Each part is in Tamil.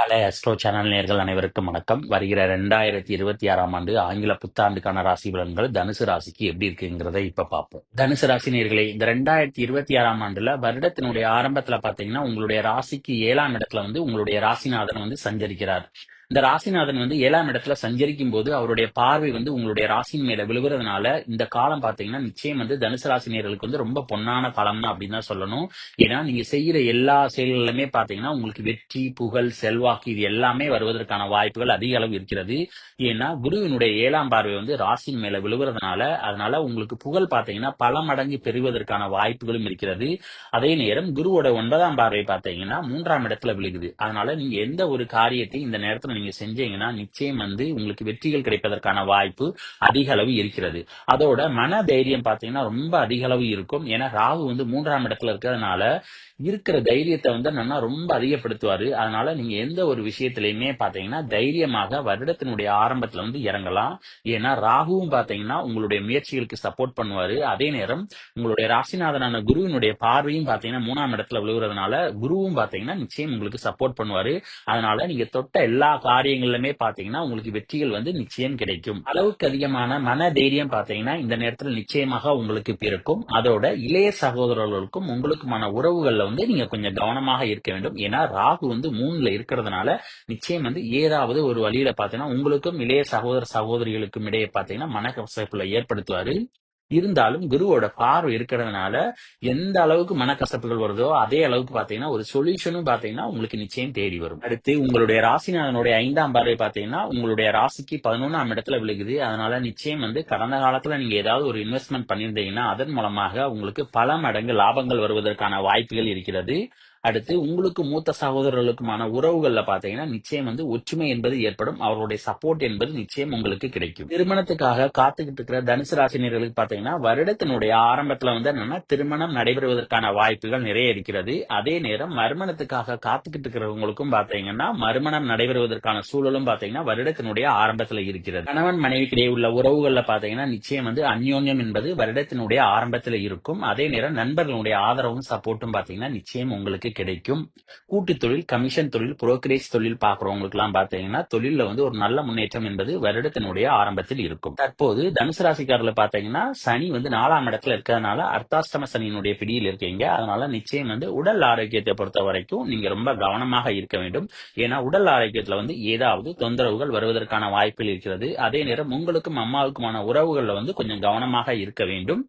பல அஸ்ட்ரோ சேனல் நேயர்கள் அனைவருக்கும் வணக்கம். வருகிற 2026ஆம் ஆண்டு ஆங்கில புத்தாண்டுக்கான ராசி பலன்கள் தனுசு ராசிக்கு எப்படி இருக்குங்கிறத இப்ப பார்ப்போம். தனுசு ராசி நேயர்களே, இந்த 2026ஆம் ஆண்டுல வருடத்தினுடைய ஆரம்பத்துல பாத்தீங்கன்னா உங்களுடைய ராசிக்கு 7ஆம் இடத்துல உங்களுடைய ராசிநாதன் சஞ்சரிக்கிறார். இந்த ராசிநாதன் 7ஆம் இடத்துல சஞ்சரிக்கும் போது அவருடைய பார்வை உங்களுடைய ராசியின் மேல விழுகுறதுனால இந்த காலம் பாத்தீங்கன்னா நிச்சயம் தனுசு ராசி நேயர்களுக்கு ரொம்ப பொன்னான காலம் தான் அப்படின்னு தான் சொல்லணும். ஏன்னா நீங்க செய்யற எல்லா செயல்களிலுமே பாத்தீங்கன்னா உங்களுக்கு வெற்றி, புகழ், செல்வாக்கு இது எல்லாமே வருவதற்கான வாய்ப்புகள் அதிக அளவு இருக்கிறது. ஏன்னா குருவினுடைய 7ஆம் பார்வை ராசியின் மேல விழுகுறதுனால அதனால உங்களுக்கு புகழ் பாத்தீங்கன்னா பல மடங்கு பெறுவதற்கான வாய்ப்புகளும் இருக்கிறது. அதே நேரம் குருவோட 9ஆம் பார்வை பாத்தீங்கன்னா 3ஆம் இடத்துல விழுகுது. அதனால நீங்க எந்த ஒரு காரியத்தை இந்த நேரத்துல நீங்க செஞ்சீங்கன்னா நிச்சயம் உங்களுக்கு வெற்றிகள் கிடைப்பதற்கான வாய்ப்பு அதிக அளவு இருக்கிறது. அதோட மன தைரியம் பாத்தீங்கன்னா ரொம்ப அதிக அளவு இருக்கும். ஏன்னா ராகு 3ஆம் இடத்துல இருக்கிறதுனால இருக்கிற தைரியத்தை என்னன்னா ரொம்ப அதிகப்படுத்துவாரு. அதனால நீங்க எந்த ஒரு விஷயத்திலையுமே பாத்தீங்கன்னா தைரியமாக வருடத்தினுடைய ஆரம்பத்துல இறங்கலாம். ஏன்னா ராகுவும் பாத்தீங்கன்னா உங்களுடைய முயற்சிகளுக்கு சப்போர்ட் பண்ணுவாரு. அதே நேரம் உங்களுடைய ராசிநாதனான குருவினுடைய பார்வையும் பாத்தீங்கன்னா 3ஆம் இடத்துல விழுகுறதுனால குருவும் பாத்தீங்கன்னா நிச்சயம் உங்களுக்கு சப்போர்ட் பண்ணுவாரு. அதனால நீங்க தொட்ட எல்லா காரியங்களிலுமே பாத்தீங்கன்னா உங்களுக்கு வெற்றிகள் நிச்சயம் கிடைக்கும். அளவுக்கு அதிகமான மன தைரியம் பாத்தீங்கன்னா இந்த நேரத்துல நிச்சயமாக உங்களுக்கு பிறக்கும். அதோட இளைய சகோதரர்களுக்கும் உங்களுக்குமான உறவுகள்ல நீங்க கொஞ்சம் கவனமாக இருக்க வேண்டும். ஏன்னா ராகு 3ல இருக்கிறதுனால நிச்சயம் ஏதாவது ஒரு வழியில பாத்தீங்கன்னா உங்களுக்கும் இளைய சகோதர சகோதரிகளுக்கும் இடையே பாத்தீங்கன்னா மனக்கசப்புல ஏற்படுத்துவாரு. இருந்தாலும் குருவோட பார்வை இருக்கிறதுனால எந்த அளவுக்கு மனக்கசப்புகள் வருதோ அதே அளவுக்கு பாத்தீங்கன்னா ஒரு சொல்யூஷனும் பாத்தீங்கன்னா உங்களுக்கு நிச்சயம் தேடி வரும். அடுத்து உங்களுடைய ராசிநாதனுடைய 5ஆம் பார்வை பாத்தீங்கன்னா உங்களுடைய ராசிக்கு 11ஆம் இடத்துல விழுகுது. அதனால நிச்சயம் கடந்த காலத்துல நீங்க ஏதாவது ஒரு இன்வெஸ்ட்மெண்ட் பண்ணியிருந்தீங்கன்னா அதன் மூலமாக உங்களுக்கு பல மடங்கு லாபங்கள் வருவதற்கான வாய்ப்புகள் இருக்கிறது. அடுத்து உங்களுக்கு மூத்த சகோதரர்களுக்குமான உறவுகள்ல பாத்தீங்கன்னா நிச்சயம் ஒற்றுமை என்பது ஏற்படும். அவர்களுடைய சப்போர்ட் என்பது நிச்சயம் உங்களுக்கு கிடைக்கும். திருமணத்துக்காக காத்துக்கிட்டு இருக்கிற தனுசு ராசினியர்களுக்கு பாத்தீங்கன்னா வருடத்தினுடைய ஆரம்பத்துல என்னன்னா திருமணம் நடைபெறுவதற்கான வாய்ப்புகள் நிறைய இருக்கிறது. அதே நேரம் மறுமணத்துக்காக காத்துக்கிட்டு இருக்கிறவங்களுக்கும் பாத்தீங்கன்னா மறுமணம் நடைபெறுவதற்கான சூழலும் பாத்தீங்கன்னா வருடத்தினுடைய ஆரம்பத்துல இருக்கிறது. கணவன் மனைவிக்கிடையே உள்ள உறவுகள்ல பாத்தீங்கன்னா நிச்சயம் அந்யோன்யம் என்பது வருடத்தினுடைய ஆரம்பத்துல இருக்கும். அதே நேரம் நண்பர்களுடைய ஆதரவும் சப்போர்ட்டும் பாத்தீங்கன்னா நிச்சயம் உங்களுக்கு கிடைக்கும். கூட்டு தொழில், கமிஷன் தொழில், புரோக்கரேஜ் தொழில் பாக்குறவங்களுக்கு எல்லாம் பாத்தீங்கன்னா தொழில ஒரு நல்ல முன்னேற்றம் என்பது வருடத்தினுடைய ஆரம்பத்தில் இருக்கும். தற்போது தனுசு ராசிக்காரர்ல பாத்தீங்கன்னா சனி 4ஆம் இடத்துல இருக்கிறதுனால அர்த்தாஷ்டம சனியினுடைய பிடியில் இருக்கீங்க. அதனால நிச்சயம் உடல் ஆரோக்கியத்தை பொறுத்த வரைக்கும் நீங்க ரொம்ப கவனமாக இருக்க வேண்டும். ஏன்னா உடல் ஆரோக்கியத்துல ஏதாவது தொந்தரவுகள் வருவதற்கான வாய்ப்புகள் இருக்கிறது. அதே நேரம் உங்களுக்கும் அம்மாவுக்குமான உறவுகள்ல கொஞ்சம் கவனமாக இருக்க வேண்டும்.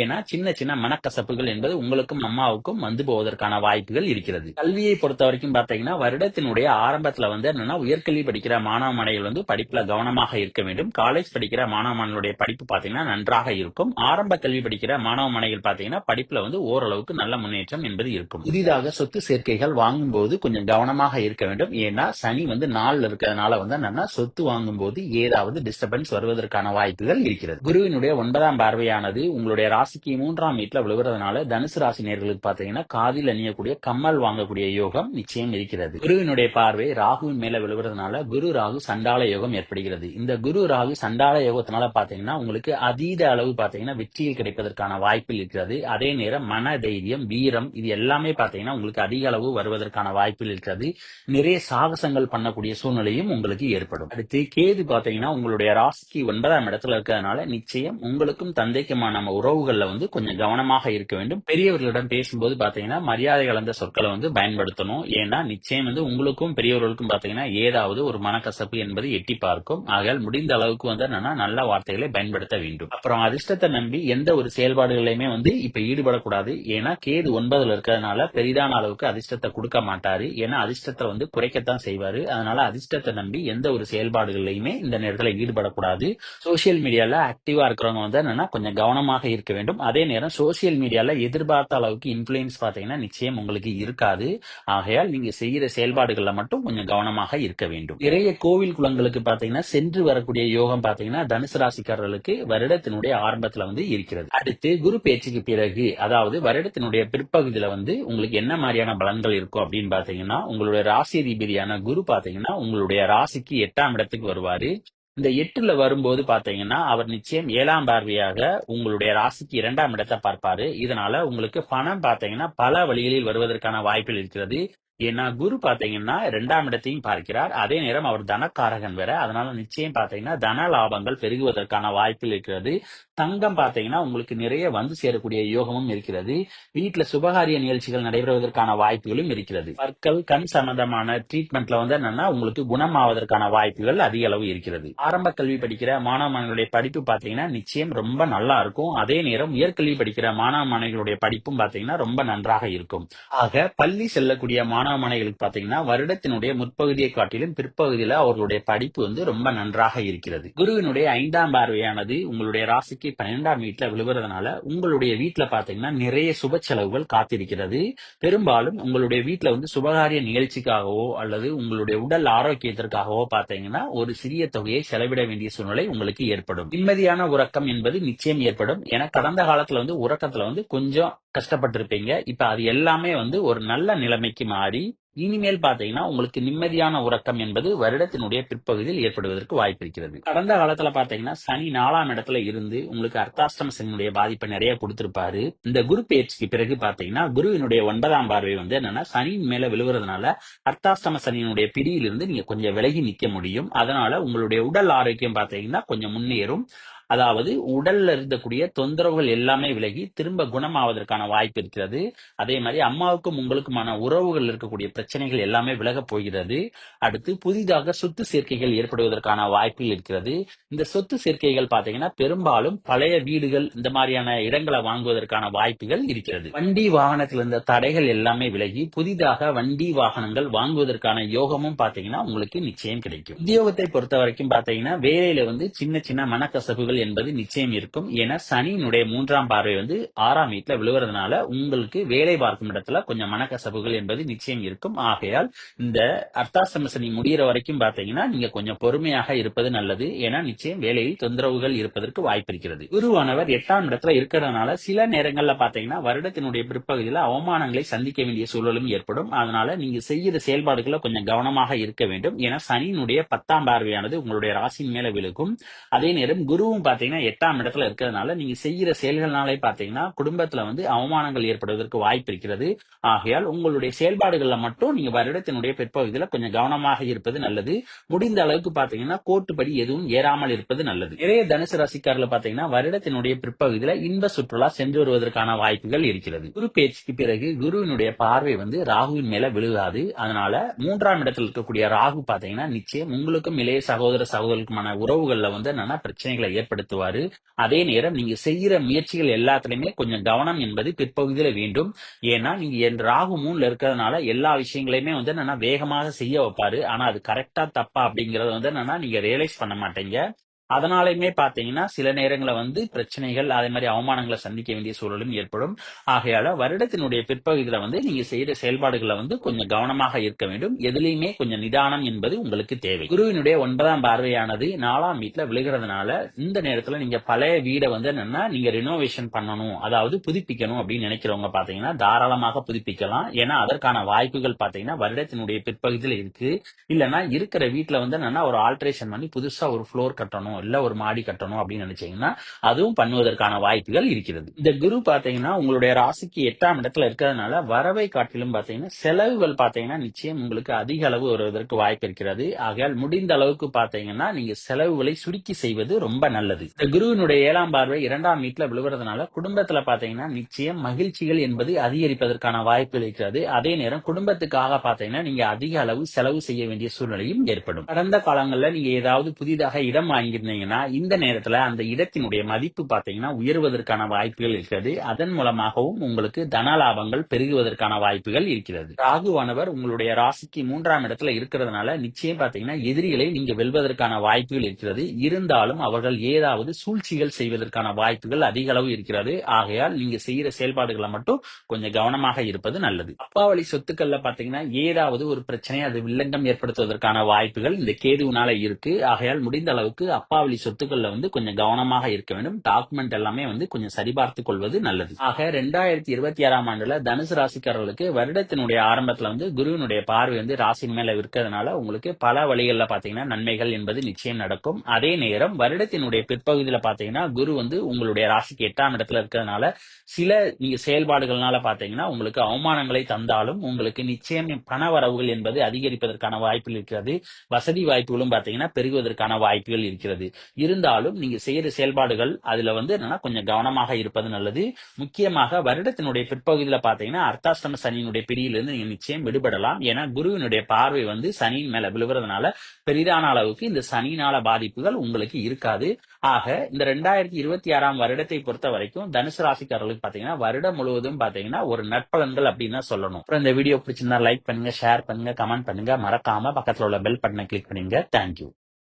ஏன்னா சின்ன சின்ன மனக்கசப்புகள் என்பது உங்களுக்கும் அம்மாவுக்கும் போவதற்கான வாய்ப்புகள் இருக்கிறது. கல்வியை பொறுத்த வரைக்கும் பாத்தீங்கன்னா வருடத்தினுடைய ஆரம்பத்துல என்னன்னா உயர்கல்வி படிக்கிற மாணவ மாணவிகள் படிப்புல கவனமாக இருக்க வேண்டும். காலேஜ் படிக்கிற மாணவ மாணவர்களுடைய படிப்பு பாத்தீங்கன்னா நன்றாக இருக்கும். ஆரம்ப கல்வி படிக்கிற மாணவ மாணவிகள் பாத்தீங்கன்னா படிப்புல ஓரளவுக்கு நல்ல முன்னேற்றம் என்பது இருக்கும். புதிதாக சொத்து சேர்க்கைகள் வாங்கும் போது கொஞ்சம் கவனமாக இருக்க வேண்டும். ஏன்னா சனி 4ல இருக்கிறதுனால என்னன்னா சொத்து வாங்கும் போது ஏதாவது டிஸ்டர்பன்ஸ் வருவதற்கான வாய்ப்புகள் இருக்கிறது. குருவினுடைய 9ஆம் பார்வையானது உங்களுடைய ராசிக்கு 3ஆம் வீட்டுல விழுகிறதுனால தனுசு ராசி நேயர்களுக்கு பாத்தீங்கன்னா காதில் அணியக்கூடிய கம்மல் வாங்கக்கூடிய யோகம் நிச்சயம் இருக்கிறது. குருவினுடைய பார்வை ராகுவின் மேல விழுகிறதுனால குரு ராகு சண்டால யோகம் ஏற்படுகிறது. இந்த குரு ராகு சண்டால யோகத்தினால பாத்தீங்கன்னா உங்களுக்கு அதீத அளவு பாத்தீங்கன்னா வெற்றியில் கிடைப்பதற்கான வாய்ப்பில் இருக்கிறது. அதே நேரம் மன தைரியம், வீரம் இது எல்லாமே பாத்தீங்கன்னா உங்களுக்கு அதிக அளவு வருவதற்கான வாய்ப்பில் இருக்கிறது. நிறைய சாகசங்கள் பண்ணக்கூடிய சூழ்நிலையும் உங்களுக்கு ஏற்படும். அடுத்து கேது பாத்தீங்கன்னா உங்களுடைய ராசிக்கு 9ஆம் இடத்துல இருக்கிறதுனால நிச்சயம் உங்களுக்கும் தந்தைக்குமான நம்ம உறவுகள்ல கொஞ்சம் கவனமாக இருக்க வேண்டும். பெரியவர்களிடம் பேசும்போது பாத்தீங்கன்னா மரியாதை கலந்த சொற்களை பயன்படுத்தணும். ஏன்னா நிச்சயம் உங்களுக்கும் பெரியவர்களுக்கும் பாத்தீங்கன்னா ஏதாவது ஒரு மனக்கசப்பு என்பது எட்டி பார்க்கும். ஆகையால் முடிந்த அளவுக்கு என்னன்னா நல்ல வார்த்தைகளை பயன்படுத்த வேண்டும். அப்புறம் அதிர்ஷ்டத்தை நம்பி எந்த ஒரு செயல்பாடுகளையுமே இப்ப ஈடுபடக்கூடாது. ஏன்னா கேது 9ல இருக்கிறதுனால பெரிதான அளவுக்கு அதிர்ஷ்டத்தை கொடுக்க மாட்டாரு. ஏன்னா அதிர்ஷ்டத்தை குறைக்கத்தான் செய்வாரு. அதனால அதிர்ஷ்டத்தை நம்பி எந்த ஒரு செயல்பாடுகளையுமே இந்த நேரத்தில் ஈடுபடக்கூடாது. சோசியல் மீடியால ஆக்டிவா இருக்கிறவங்க என்னன்னா கொஞ்சம் கவனமாக இருக்க வேண்டும். அதே நேரம் சோசியல் மீடியால எதிர்பார்த்த அளவுக்கு இன்ஃபுளுன்ஸ் பாத்தீங்கன்னா நிச்சயம் உங்களுக்கு இருக்காது. ஆகையால் நீங்க செய்யற செயல்பாடுகள்ல மட்டும் கொஞ்சம் கவனமாக இருக்க வேண்டும். நிறைய கோவில் குளங்களுக்கு பாத்தீங்கன்னா சென்று வரக்கூடிய யோகம் பாத்தீங்கன்னா தனுசு ராசிக்காரர்களுக்கு வருடத்தினுடைய ஆரம்பத்துல இருக்கிறது. அடுத்து குரு பேச்சுக்கு பிறகு அதாவது வருடத்தினுடைய பிற்பகுதியில உங்களுக்கு என்ன மாதிரியான பலன்கள் இருக்கும் அப்படின்னு பாத்தீங்கன்னா உங்களுடைய ராசி அதிபதியான குரு பாத்தீங்கன்னா உங்களுடைய ராசிக்கு 8ஆம் இடத்துக்கு வருவாரு. இந்த 8ல வரும்போது பாத்தீங்கன்னா அவர் நிச்சயம் 7ஆம் பார்வையாக உங்களுடைய ராசிக்கு 2ஆம் இடத்தை பார்ப்பாரு. இதனால உங்களுக்கு பணம் பாத்தீங்கன்னா பல வழிகளில் வருவதற்கான வாய்ப்புகள் இருக்கிறது. ஏன்னா குரு பாத்தீங்கன்னா 2ஆம் இடத்தையும் பார்க்கிறார். அதே நேரம் அவர் தனக்காரகன் வேற. அதனால நிச்சயம் பாத்தீங்கன்னா தன லாபங்கள் பெருகுவதற்கான வாய்ப்புகள் இருக்கிறது. தங்கம் பாத்தீங்கன்னா உங்களுக்கு நிறைய வந்து சேரக்கூடிய யோகமும் இருக்கிறது. வீட்ல சுபகாரிய நிகழ்ச்சிகள் நடைபெறுவதற்கான வாய்ப்புகளும் இருக்கிறது. பற்கள், கண் சம்பந்தமான ட்ரீட்மெண்ட்ல வந்து என்னன்னா உங்களுக்கு குணமாவதற்கான வாய்ப்புகள் அதிக அளவு இருக்கிறது. ஆரம்ப கல்வி படிக்கிற மாணவ மாணவிகளுடைய படிப்பு பாத்தீங்கன்னா நிச்சயம் ரொம்ப நல்லா இருக்கும். அதே நேரம் உயர்கல்வி படிக்கிற மாணவ மாணவிகளுடைய படிப்பும் பாத்தீங்கன்னா ரொம்ப நன்றாக இருக்கும். ஆக பள்ளி செல்லக்கூடிய மாணவ மாணவிகளுக்கு பாத்தீங்கன்னா வருடத்தினுடைய முற்பகுதியை காட்டிலும் பிற்பகுதியில அவர்களுடைய படிப்பு வந்து ரொம்ப நன்றாக இருக்கிறது. குருவினுடைய 5ஆம் பார்வையானது உங்களுடைய ராசிக்கு 12ஆம் வீட்டுல விழுவதனால உங்களுடைய வீட்டுல பாத்தீங்கன்னா நிறைய சுப செலவுகள் காத்திருக்கிறது. பெரும்பாலும் உங்களுடைய வீட்டுல வந்து சுபகாரிய நிகழ்ச்சிக்காகவோ அல்லது உங்களுடைய உடல் ஆரோக்கியத்திற்காகவோ பாத்தீங்கன்னா ஒரு சிறிய தொகையை செலவிட வேண்டிய சூழ்நிலை உங்களுக்கு ஏற்படும். நிம்மதியான உறக்கம் என்பது நிச்சயம் ஏற்படும். ஏன்னா கடந்த காலத்துல வந்து உறக்கத்துல வந்து கொஞ்சம் கஷ்டப்பட்டிருப்பீங்க. இப்ப அது எல்லாமே வந்து ஒரு நல்ல நிலைமைக்கு மாறி இனிமேல் பாத்தீங்கன்னா உங்களுக்கு நிம்மதியான உறக்கம் என்பது வருடத்தினுடைய பிற்பகுதியில் ஏற்படுவதற்கு வாய்ப்பு இருக்கிறது. கடந்த காலத்துல பாத்தீங்கன்னா சனி 4ஆம் இடத்துல இருந்து உங்களுக்கு அர்த்தாஷ்டம சனியினுடைய பாதிப்பை நிறைய கொடுத்திருப்பாரு. இந்த குரு பெயர்ச்சிக்கு பிறகு பாத்தீங்கன்னா குருவினுடைய 9ஆம் பார்வை வந்து என்னன்னா சனியின் மேல விழுவுறதுனால அர்த்தாஷ்டம சனியினுடைய பிடியிலிருந்து நீங்க கொஞ்சம் விலகி நிக்க முடியும். அதனால உங்களுடைய உடல் ஆரோக்கியம் பாத்தீங்கன்னா கொஞ்சம் முன்னேறும். அதாவது உடல்ல இருக்கக்கூடிய தொந்தரவுகள் எல்லாமே விலகி திரும்ப குணமாவதற்கான வாய்ப்பு இருக்கிறது. அதே மாதிரி அம்மாவுக்கும் உங்களுக்குமான உறவுகள் இருக்கக்கூடிய பிரச்சனைகள் எல்லாமே விலகப் போகிறது. அடுத்து புதிதாக சொத்து சேர்க்கைகள் ஏற்படுவதற்கான வாய்ப்புகள் இருக்கிறது. இந்த சொத்து சேர்க்கைகள் பாத்தீங்கன்னா பெரும்பாலும் பழைய வீடுகள் இந்த மாதிரியான இடங்களை வாங்குவதற்கான வாய்ப்புகள் இருக்கிறது. வண்டி வாகனத்தில் இருந்த தடைகள் எல்லாமே விலகி புதிதாக வண்டி வாகனங்கள் வாங்குவதற்கான யோகமும் பாத்தீங்கன்னா உங்களுக்கு நிச்சயம் கிடைக்கும். உத்தியோகத்தை பொறுத்த வரைக்கும் பாத்தீங்கன்னா வேலையில வந்து சின்ன சின்ன மனக்கசப்புகள் என்பது நிச்சயம் இருக்கும். ஏன்னா சனியினுடைய 3ஆம் பார்வை வந்து 6ஆம் வீட்டுல விழுவதனால உங்களுக்கு வேலை பார்க்கும் இடத்துல கொஞ்சம் மனக்கசப்புகள் என்பது நிச்சயம் இருக்கும். ஆகையால் இந்த அர்த்தாஷ்டம சனி முடிகிற வரைக்கும் பாத்தீங்கன்னா நீங்க கொஞ்சம் பொறுமையாக இருப்பது நல்லது. ஏன்னா நிச்சயம் வேலையில் தொந்தரவுகள் இருப்பதற்கு வாய்ப்பு இருக்கிறது. குருவானவர் 8ஆம் இடத்துல இருக்கிறதுனால சில நேரங்கள்ல பாத்தீங்கன்னா வருடத்தினுடைய பிற்பகுதியில அவமானங்களை சந்திக்க வேண்டிய சூழலும் ஏற்படும். அதனால நீங்க செய்கிற செயல்பாடுகளை கொஞ்சம் கவனமாக இருக்க வேண்டும். ஏன்னா சனியினுடைய 10ஆம் பார்வையானது உங்களுடைய ராசியின் மேல விழுகும். அதே நேரம் குருவும் பாத்தீங்கன்னா 8ஆம் இடத்துல இருக்கிறதுனால நீங்க செய்கிற செயல்கள்னாலே பாத்தீங்கன்னா குடும்பத்துல வந்து அவமானங்கள் ஏற்படுவதற்கு வாய்ப்பு இருக்கிறது. ஆகையால் உங்களுடைய செயல்பாடுகள்ல மட்டும் நீங்க வருடத்தினுடைய பிற்பகுதியில கொஞ்சம் கவனமாக இருப்பது நல்லது. முடிந்த அளவுக்கு பாத்தீங்கன்னா கோட்டுப்படி எதுவும் ஏறாமல் இருப்பது நல்லது. நிறைய தனுசு ராசிக்காரர்கள் பாத்தீங்கன்னா வருடத்தினுடைய பிற்பகுதியில இன்ப சுற்றுலா சென்று வருவதற்கான வாய்ப்புகள் இருக்கிறது. குரு பேச்சுக்கு பிறகு குருவினுடைய பார்வை வந்து ராகுவின் மேல விழுகாது. அதனால 3ஆம் இடத்தில் இருக்கக்கூடிய ராகு பாத்தீங்கன்னா நிச்சயம் உங்களுக்கும் இளைய சகோதர சகோதரருக்குமான உறவுகள்ல வந்து என்னன்னா பிரச்சனைகளை ஏற்படுத்துவாரு. அதே நேரம் நீங்க செய்யற முயற்சிகள் எல்லாத்துலயுமே கொஞ்சம் கவனம் என்பது பிற்பகுதியில வேண்டும். ஏன்னா நீங்க ராகு 3ல இருக்கிறதுனால எல்லா விஷயங்களையுமே வந்து என்னன்னா வேகமாக செய்ய வைப்பாரு. ஆனா அது கரெக்டா தப்பா அப்படிங்கறத வந்து என்னன்னா நீங்க ரியலைஸ் பண்ண மாட்டீங்க. அதனாலயுமே பாத்தீங்கன்னா சில நேரங்கள்ல வந்து பிரச்சனைகள் அதே மாதிரி அவமானங்களை சந்திக்க வேண்டிய சூழலும் ஏற்படும். ஆகையால வருடத்தினுடைய பிற்பகுதியில வந்து நீங்க செய்யற செயல்பாடுகளை வந்து கொஞ்சம் கவனமாக இருக்க வேண்டும். எதுலையுமே கொஞ்சம் நிதானம் என்பது உங்களுக்கு தேவை. குருவினுடைய 9ஆம் பார்வையானது 4ஆம் வீட்டுல விழுகிறதுனால இந்த நேரத்துல நீங்க பழைய வீடை வந்து என்னன்னா நீங்க ரினோவேஷன் பண்ணணும், அதாவது புதுப்பிக்கணும் அப்படின்னு நினைக்கிறவங்க பாத்தீங்கன்னா தாராளமாக புதுப்பிக்கலாம். ஏன்னா அதற்கான வாய்ப்புகள் பாத்தீங்கன்னா வருடத்தினுடைய பிற்பகுதியில இருக்கு. இல்லைன்னா இருக்கிற வீட்டுல வந்து என்னன்னா ஒரு ஆல்ட்ரேஷன் பண்ணி புதுசா ஒரு ஃப்ளோர் கட்டணும் இல்ல ஒரு மாடி கட்டணும் அப்படின்னு நினைச்சீங்கன்னா அதுவும் பண்ணுவதற்கான வாய்ப்புகள் இருக்கிறது. இந்த குரு பாத்தீங்கன்னா உங்களுடைய ராசிக்கு 8ஆம் இடத்துல இருக்கிறதுனால வரவை காட்டிலும் பாத்தீங்கன்னா செலவுகள் பாத்தீங்கன்னா நிச்சயம் உங்களுக்கு அதிக அளவு வருவதற்கு வாய்ப்பு இருக்கிறது. ஆகையால் முடிந்த அளவுக்கு பாத்தீங்கன்னா நீங்க செலவுகளை சுருக்கி செய்வது ரொம்ப நல்லது. இந்த குருவினுடைய 7ஆம் பார்வை 2ஆம் வீட்டுல விழுவதனால குடும்பத்துல பாத்தீங்கன்னா நிச்சயம் மகிழ்ச்சிகள் என்பது அதிகரிப்பதற்கான வாய்ப்பு இருக்கிறது. அதே நேரம் குடும்பத்துக்காக பாத்தீங்கன்னா நீங்க அதிக அளவு செலவு செய்ய வேண்டிய சூழ்நிலையும் ஏற்படும். கடந்த காலங்கள்ல நீங்க ஏதாவது புதிதாக இடம் வாங்கியிருந்தீங்கன்னா இந்த நேரத்துல அந்த இடத்தினுடைய மதிப்பு பாத்தீங்கன்னா உயர்வதற்கான வாய்ப்புகள் இருக்கிறது. அதன் மூலமாகவும் உங்களுக்கு தன லாபங்கள் பெருகுவதற்கான வாய்ப்புகள் இருக்கிறது. ராகுவானவர் உங்களுடைய ராசிக்கு 3ஆம் இடத்துல இருக்கிறதுனால நிச்சயம் பாத்தீங்கன்னா எதிரிகளை நீங்க வெல்வதற்கான வாய்ப்புகள் இருக்கிறது. இருந்தாலும் அவர்கள் ஏதாவது சூழ்ச்சிகள் செய்வதற்கான வாய்ப்புகள் அதிக அளவு இருக்கிறது. ஆகையால் நீங்க செய்யற செயல்பாடுகளை மட்டும் கொஞ்சம் கவனமாக இருப்பது நல்லது. அப்பா வழி சொத்துக்கள்ல பாத்தீங்கன்னா ஏதாவது ஒரு பிரச்சனை அது வில்லங்கம் ஏற்படுத்துவதற்கான வாய்ப்புகள் இந்த கேதுவினால இருக்கு. ஆகையால் முடிந்த அளவுக்கு அப்பா அப்பா வழி சொத்துக்கள்ல வந்து கொஞ்சம் கவனமாக இருக்க வேண்டும். டாக்குமெண்ட் எல்லாமே வந்து கொஞ்சம் சரிபார்த்துக் கொள்வது நல்லது. ஆக 2026ஆம் ஆண்டுல தனுசு ராசிக்காரர்களுக்கு வருடத்தினுடைய ஆரம்பத்துல வந்து குருவினுடைய பார்வை வந்து ராசியின் மேல இருக்கிறதுனால உங்களுக்கு பல வழிகள்ல பாத்தீங்கன்னா நன்மைகள் என்பது நிச்சயம் நடக்கும். அதே நேரம் வருடத்தினுடைய பிற்பகுதியில பாத்தீங்கன்னா குரு வந்து உங்களுடைய ராசிக்கு 8ஆம் இடத்துல இருக்கிறதுனால சில நீங்க செயல்பாடுகள்னால பாத்தீங்கன்னா உங்களுக்கு அவமானங்களை தந்தாலும் உங்களுக்கு நிச்சயம் பண வரவுகள் என்பது அதிகரிப்பதற்கான வாய்ப்புகள் இருக்கிறது. வசதி வாய்ப்புகளும் பாத்தீங்கன்னா பெருகுவதற்கான வாய்ப்புகள் இருக்கிறது. இருந்தாலும் நீங்க செய்யற செயல்பாடுகள் அதுல வந்து என்னன்னா கொஞ்சம் கவனமாக இருப்பது நல்லது. முக்கியமாக வருடத்தினுடைய பிற்பகுதியில பாத்தீங்கன்னா அர்த்தாஷ்டம சனியினுடைய பிடியிலிருந்து நீங்க நிச்சயம் விடுபடலாம். ஏன்னா குருவினுடைய பார்வை வந்து சனியின் மேல விழுவுறதுனால பெரிதான அளவுக்கு இந்த சனியினால பாதிப்புகள் உங்களுக்கு இருக்காது. ஆக இந்த 2026ஆம் வருடத்தை பொறுத்த வரைக்கும் தனுசு ராசிக்காரர்களுக்கு பாத்தீங்கன்னா வருடம் முழுவதும் பாத்தீங்கன்னா ஒரு நற்பலன்கள் அப்படின்னு தான் சொல்லணும். அப்புறம் இந்த வீடியோ பிடிச்சிருந்தா லைக் பண்ணுங்க, ஷேர் பண்ணுங்க, கமெண்ட் பண்ணுங்க, மறக்காம பக்கத்துல உள்ள பெல் பட்டனை கிளிக் பண்ணுங்க. தேங்க்யூ.